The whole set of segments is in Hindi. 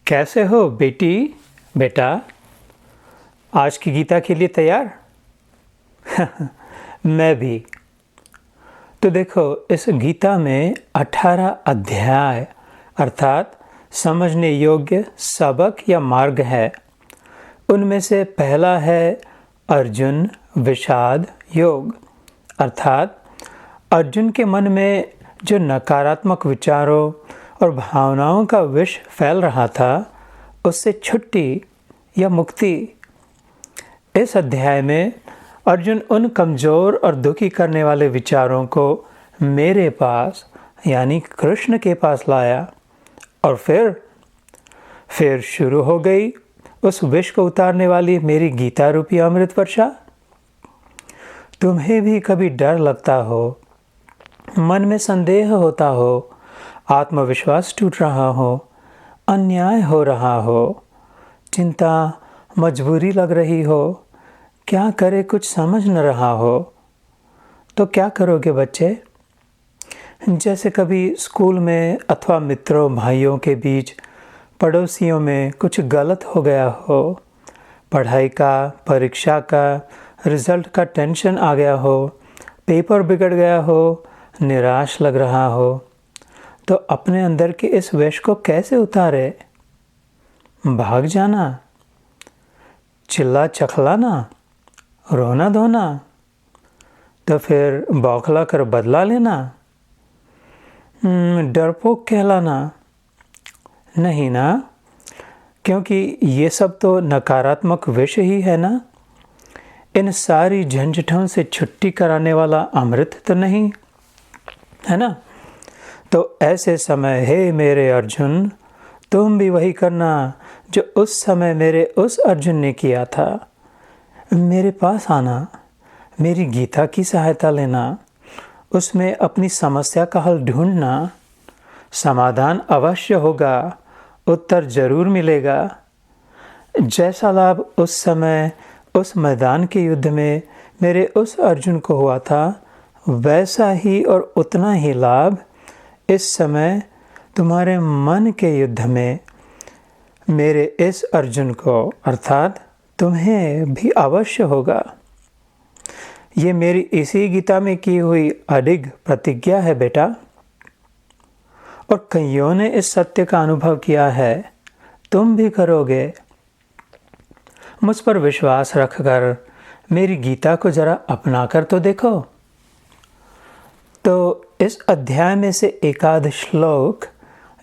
कैसे हो बेटी बेटा। आज की गीता के लिए तैयार? मैं भी। तो देखो, इस गीता में 18 अध्याय अर्थात समझने योग्य सबक या मार्ग है। उनमें से पहला है अर्जुन विषाद योग, अर्थात अर्जुन के मन में जो नकारात्मक विचारों और भावनाओं का विष फैल रहा था, उससे छुट्टी या मुक्ति। इस अध्याय में अर्जुन उन कमज़ोर और दुखी करने वाले विचारों को मेरे पास यानी कृष्ण के पास लाया और फिर शुरू हो गई उस विष को उतारने वाली मेरी गीता रूपी अमृत वर्षा। तुम्हें भी कभी डर लगता हो, मन में संदेह होता हो, आत्मविश्वास टूट रहा हो, अन्याय हो रहा हो, चिंता मजबूरी लग रही हो, क्या करे कुछ समझ न रहा हो, तो क्या करोगे बच्चे? जैसे कभी स्कूल में अथवा मित्रों भाइयों के बीच, पड़ोसियों में कुछ गलत हो गया हो, पढ़ाई का, परीक्षा का, रिजल्ट का टेंशन आ गया हो, पेपर बिगड़ गया हो, निराश लग रहा हो, तो अपने अंदर के इस विष को कैसे उतारे? भाग जाना, चिल्ला चखलाना, रोना धोना, तो फिर बौखला कर बदला लेना, डरपोक कहलाना? नहीं ना, क्योंकि ये सब तो नकारात्मक विष ही है ना। इन सारी झंझटों से छुट्टी कराने वाला अमृत तो नहीं है ना। तो ऐसे समय हे मेरे अर्जुन, तुम भी वही करना जो उस समय मेरे उस अर्जुन ने किया था। मेरे पास आना, मेरी गीता की सहायता लेना, उसमें अपनी समस्या का हल ढूंढना, समाधान अवश्य होगा, उत्तर जरूर मिलेगा। जैसा लाभ उस समय उस मैदान के युद्ध में मेरे उस अर्जुन को हुआ था, वैसा ही और उतना ही लाभ इस समय तुम्हारे मन के युद्ध में मेरे इस अर्जुन को अर्थात तुम्हें भी अवश्य होगा। ये मेरी इसी गीता में की हुई अडिग प्रतिज्ञा है बेटा, और कईयों ने इस सत्य का अनुभव किया है, तुम भी करोगे। मुझ पर विश्वास रखकर मेरी गीता को जरा अपना कर तो देखो। तो इस अध्याय में से एकाध श्लोक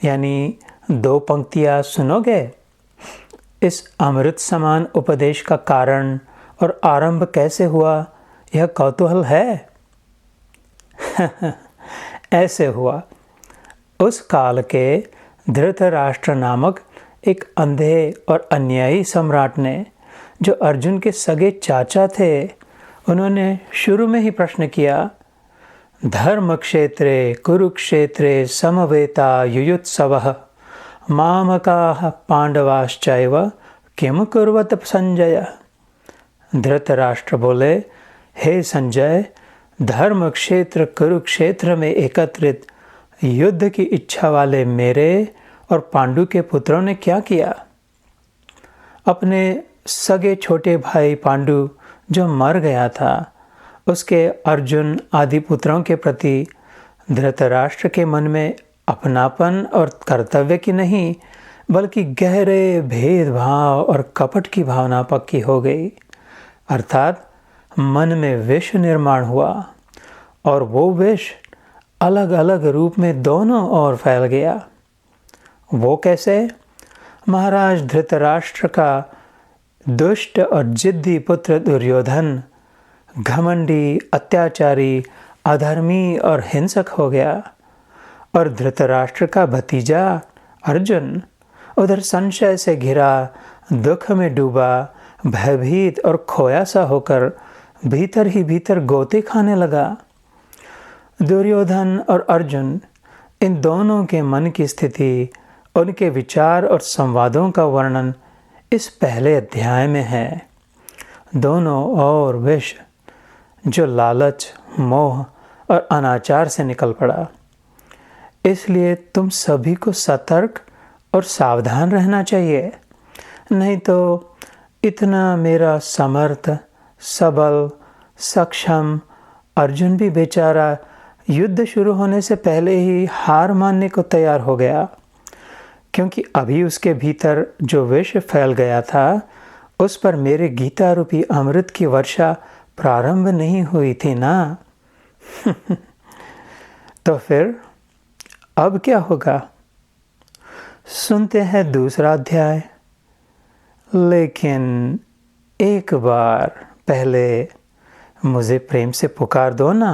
यानी 2 पंक्तियाँ सुनोगे? इस अमृत समान उपदेश का कारण और आरंभ कैसे हुआ, यह कौतूहल है। ऐसे हुआ, उस काल के धृतराष्ट्र नामक एक अंधे और अन्यायी सम्राट ने, जो अर्जुन के सगे चाचा थे, उन्होंने शुरू में ही प्रश्न किया, धर्म क्षेत्रे कुरुक्षेत्रे समवेता युयुत्सवः मामकाः पांडवाश्चैव किम कुर्वत संजय। धृतराष्ट्र बोले, हे संजय, धर्म क्षेत्र कुरुक्षेत्र में एकत्रित युद्ध की इच्छा वाले मेरे और पांडु के पुत्रों ने क्या किया? अपने सगे छोटे भाई पांडु जो मर गया था, उसके अर्जुन आदि पुत्रों के प्रति धृतराष्ट्र के मन में अपनापन और कर्तव्य की नहीं, बल्कि गहरे भेदभाव और कपट की भावना पक्की हो गई। अर्थात मन में विष निर्माण हुआ, और वो विष अलग अलग रूप में दोनों ओर फैल गया। वो कैसे? महाराज धृतराष्ट्र का दुष्ट और जिद्दी पुत्र दुर्योधन घमंडी, अत्याचारी, अधर्मी और हिंसक हो गया, और धृतराष्ट्र का भतीजा अर्जुन उधर संशय से घिरा, दुख में डूबा, भयभीत और खोया सा होकर भीतर ही भीतर गोते खाने लगा। दुर्योधन और अर्जुन, इन दोनों के मन की स्थिति, उनके विचार और संवादों का वर्णन इस पहले अध्याय में है। दोनों और विष जो लालच, मोह और अनाचार से निकल पड़ा। इसलिए तुम सभी को सतर्क और सावधान रहना चाहिए, नहीं तो इतना मेरा समर्थ, सबल, सक्षम अर्जुन भी बेचारा युद्ध शुरू होने से पहले ही हार मानने को तैयार हो गया, क्योंकि अभी उसके भीतर जो विष फैल गया था उस पर मेरे गीता रूपी अमृत की वर्षा प्रारंभ नहीं हुई थी ना। तो फिर अब क्या होगा? सुनते हैं दूसरा अध्याय, लेकिन एक बार पहले मुझे प्रेम से पुकार दो ना।